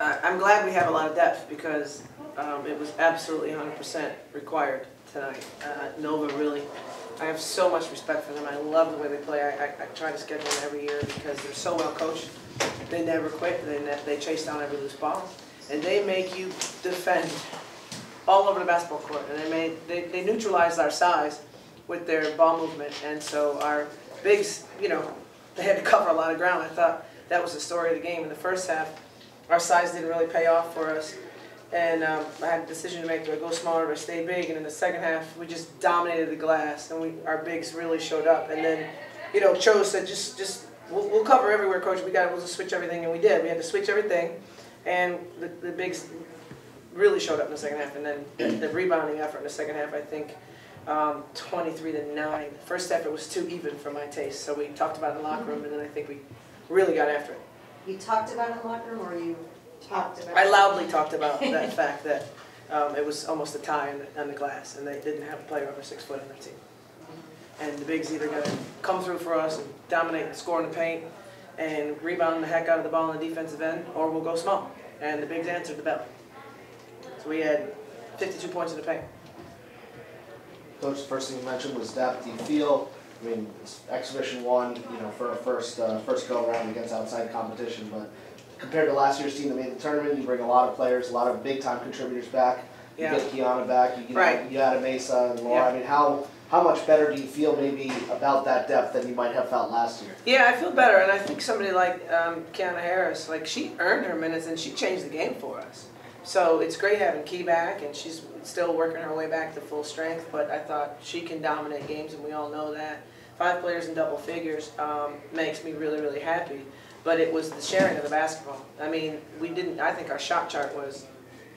I'm glad we have a lot of depth because it was absolutely 100% required tonight. Nova really, I have so much respect for them. I love the way they play. I try to schedule them every year because they're so well coached. They never quit. They chase down every loose ball. And they make you defend all over the basketball court. And they neutralized our size with their ball movement. And so our bigs, you know, they had to cover a lot of ground. I thought that was the story of the game. In the first half, our size didn't really pay off for us. And I had a decision to make, do I go smaller or stay big? And in the second half, we just dominated the glass, and our bigs really showed up. And then, you know, Cho said, we'll cover everywhere, Coach. We'll just switch everything, and we did. We had to switch everything, and the bigs really showed up in the second half. And then the rebounding effort in the second half, I think, 23-9. First half, it was too even for my taste. So we talked about it in the locker room, and then I think we really got after it. You talked about it in the locker room, or you talked about it? I loudly talked about that fact that it was almost a tie on the glass, and they didn't have a player over 6 foot on their team. And the bigs either got to come through for us and dominate and score in the paint and rebound the heck out of the ball in the defensive end, or we'll go small. And the bigs answered the bell. So we had 52 points in the paint. Coach, the first thing you mentioned was depth. Do you feel, I mean, it's exhibition one, you know, for a first go around against outside competition, but compared to last year's team that made the tournament, you bring a lot of players, a lot of big-time contributors back. You get Keyona back, you added Mesa and Laura. I mean, how much better do you feel maybe about that depth than you might have felt last year? Yeah, I feel better, and I think somebody like Keyona Hayes, like, she earned her minutes and she changed the game for us. So it's great having Key back, and she's still working her way back to full strength, but I thought she can dominate games, and we all know that. 5 players in double figures makes me really, really happy. But it was the sharing of the basketball. I mean, I think our shot chart was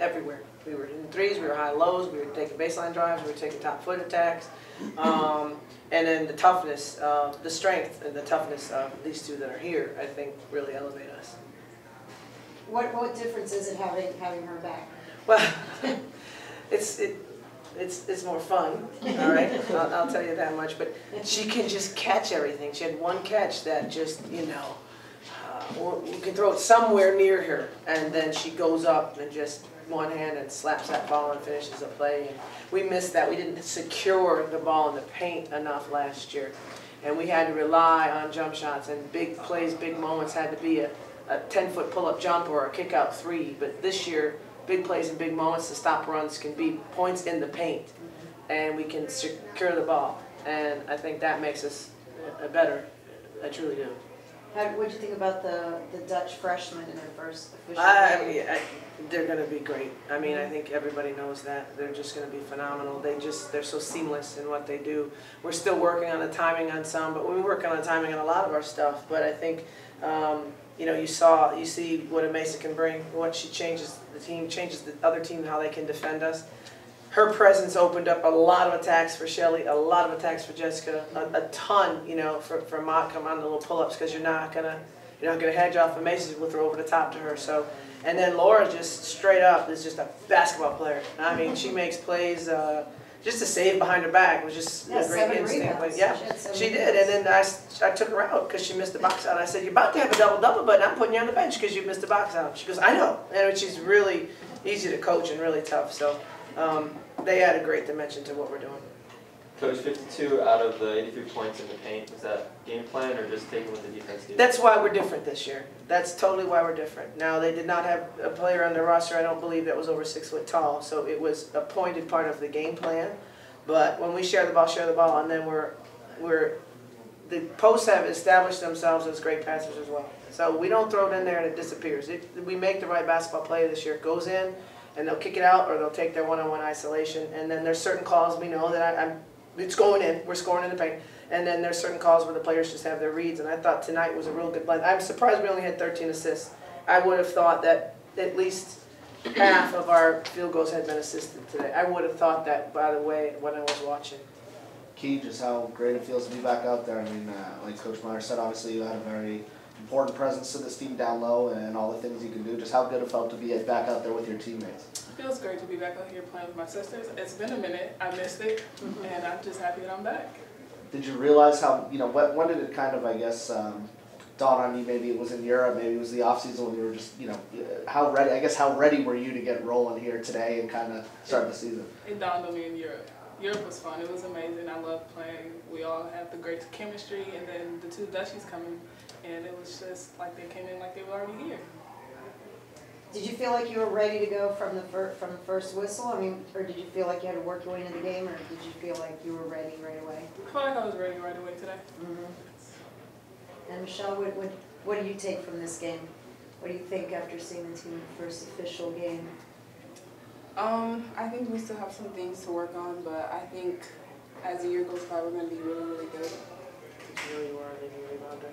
everywhere. We were in threes, we were high lows, we were taking baseline drives, we were taking top foot attacks. And then the toughness, the strength and the toughness of these two that are here, I think really elevate us. What difference is it having her back? Well, it's more fun, all right? I'll tell you that much. But she can just catch everything. She had one catch that just, you know, you can throw it somewhere near her, and then she goes up and just one hand and slaps that ball and finishes the play. And we missed that. We didn't secure the ball in the paint enough last year, and we had to rely on jump shots and big plays, big moments. Had to be a 10-foot pull-up jump or a kick-out three. But this year, big plays and big moments to stop runs can be points in the paint, and we can secure the ball. And I think that makes us better. I truly do. What do you think about the Dutch freshmen in their first official game? They're going to be great. I mean, I think everybody knows that. They're just going to be phenomenal. They're so seamless in what they do. We're still working on the timing on some, but we're working on the timing on a lot of our stuff. But I think, you know, you see what a Mesa can bring, what she changes the team, changes the other team, how they can defend us. Her presence opened up a lot of attacks for Shelly, a lot of attacks for Jessica, a ton, you know, for Mott come on the little pull-ups because you're not gonna hedge off of Macy's. We'll throw over the top to her. So, and then Laura just straight up is just a basketball player. I mean, she makes plays. Just a save behind her back was just a great instinct. But yeah, she did. And then I took her out because she missed the box out. I said, "You're about to have a double-double, but I'm putting you on the bench because you missed the box out." She goes, "I know." And she's really easy to coach and really tough. So. They add a great dimension to what we're doing. Coach, 52 out of the 83 points in the paint, was that game plan or just taking what the defense did? That's why we're different this year. That's totally why we're different. Now, they did not have a player on their roster, I don't believe, that was over 6 foot tall, so it was a pointed part of the game plan. But when we share the ball, and then the posts have established themselves as great passers as well. So we don't throw it in there and it disappears. We make the right basketball play this year. It goes in, and they'll kick it out, or they'll take their one-on-one isolation. And then there's certain calls we know that it's going in. We're scoring in the paint. And then there's certain calls where the players just have their reads. And I thought tonight was a real good blend. I'm surprised we only had 13 assists. I would have thought that at least half of our field goals had been assisted today. I would have thought that, by the way, when I was watching. Key, just how great it feels to be back out there. I mean, like Coach Meier said, obviously you had a very important presence to this team down low and all the things you can do. Just how good it felt to be back out there with your teammates. It feels great to be back out here playing with my sisters. It's been a minute. I missed it, and I'm just happy that I'm back. Did you realize how, you know, when did it kind of, I guess, dawn on you? Maybe it was in Europe, maybe it was the off season when you were just, you know, how ready? I guess how ready were you to get rolling here today and kind of start the season? It dawned on me in Europe. Europe was fun. It was amazing. I loved playing. We all had the great chemistry, and then the two Dutchies coming, and it was just like they came in like they were already here. Did you feel like you were ready to go from the first whistle? I mean, or did you feel like you had to work your way into the game, or did you feel like you were ready right away? I felt like I was ready right away today. And Michelle, what do you take from this game? What do you think after seeing the team in the first official game? I think we still have some things to work on, but I think as the year goes by, we're going to be really, really good. You really were a leading rebounder.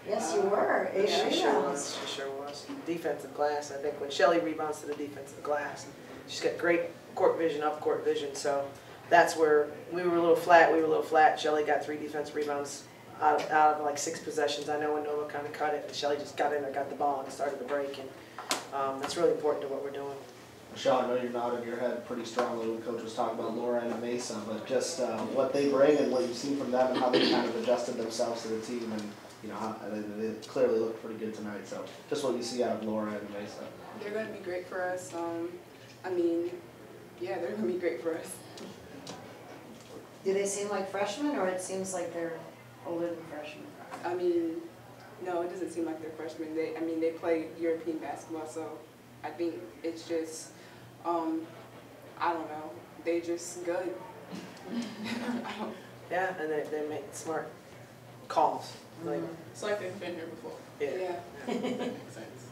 Yes, you were. 8 She sure rebounds. was. She sure was. Defensive glass. I think when Shelly rebounds to the defensive glass, she's got great court vision, up court vision. So that's where we were a little flat. Shelly got 3 defensive rebounds out of like 6 possessions. I know when Nova kind of cut it, and Shelly just got in there, got the ball, and started the break. And that's really important to what we're doing. Michelle, I know you're nodding your head pretty strongly when Coach was talking about Laura and Mesa, but just what they bring and what you've seen from them and how they kind of adjusted themselves to the team, and you know how they clearly looked pretty good tonight. So just what you see out of Laura and Mesa. They're going to be great for us. I mean, yeah, they're going to be great for us. Do they seem like freshmen, or it seems like they're older than freshmen? I mean, no, it doesn't seem like they're freshmen. They play European basketball, so I think it's just, I don't know, they just good. Yeah, and they make smart calls. Like, It's like they've been here before. yeah. Yeah. Makes sense.